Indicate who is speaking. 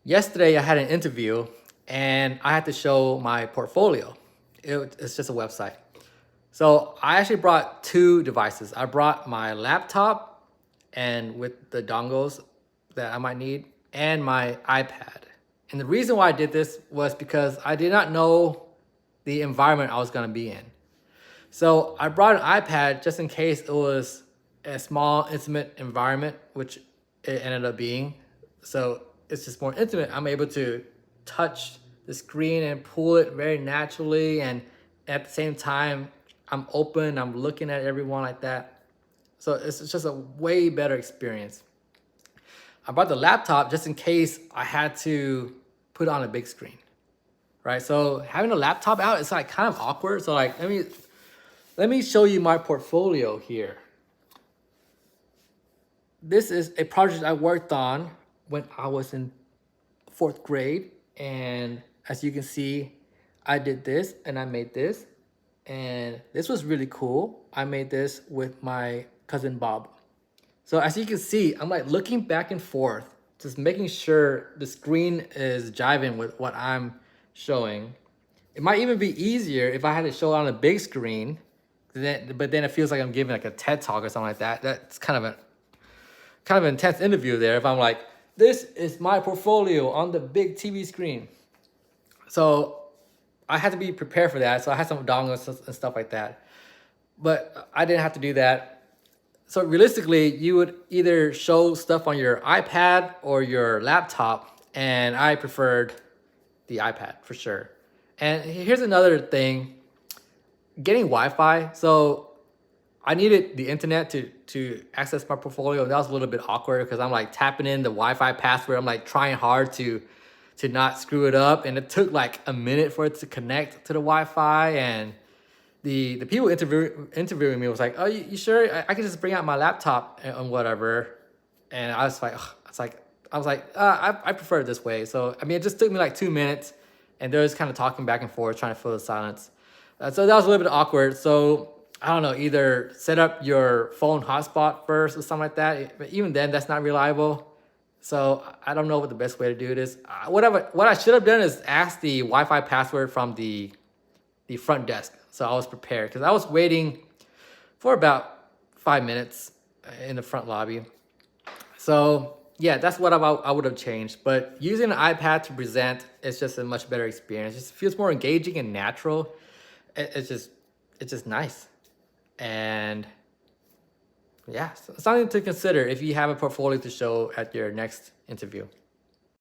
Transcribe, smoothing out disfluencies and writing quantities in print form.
Speaker 1: Yesterday I had an interview and I had to show my portfolio. It's just a website. So I actually brought two devices. I brought my laptop and with the dongles that I might need and my iPad. And the reason why I did this was because I did not know the environment I was going to be in. So I brought an iPad just in case it was a small, intimate environment, which it ended up being. So it's just more intimate. I'm able to touch the screen and pull it very naturally. And at the same time, I'm open, I'm looking at everyone like that. So it's just a way better experience. I brought the laptop just in case I had to put it on a big screen, right? So having a laptop out, it's like kind of awkward. So like, let me show you my portfolio here. This is a project I worked on when I was in 4th grade. And as you can see, I did this and I made this. And this was really cool. I made this with my cousin Bob. So as you can see, I'm like looking back and forth, just making sure the screen is jiving with what I'm showing. It might even be easier if I had to show it on a big screen, but then it feels like I'm giving like a TED talk or something like that. That's kind of an intense interview there. If I'm like, this is my portfolio on the big TV screen. So I had to be prepared for that. So I had some dongles and stuff like that, but I didn't have to do that. So realistically, you would either show stuff on your iPad or your laptop, and I preferred the iPad for sure. And here's another thing, getting Wi-Fi. So I needed the internet to access my portfolio. That was a little bit awkward because I'm like tapping in the Wi-Fi password. I'm like trying hard to not screw it up. And it took like a minute for it to connect to the Wi-Fi. And the people interviewing me was like, oh, you sure? I can just bring out my laptop and whatever. And I was like, ugh, I prefer it this way. So, I mean, it just took me like 2 minutes and they're just kind of talking back and forth, trying to fill the silence. So that was a little bit awkward. So I don't know, either set up your phone hotspot first or something like that. But even then, that's not reliable. So I don't know what the best way to do it is. What I should have done is ask the Wi-Fi password from the front desk. So I was prepared because I was waiting for about 5 minutes in the front lobby. So yeah, that's what I would have changed. But using an iPad to present, it's just a much better experience. It just feels more engaging and natural. It's just nice. And yeah, so something to consider if you have a portfolio to show at your next interview.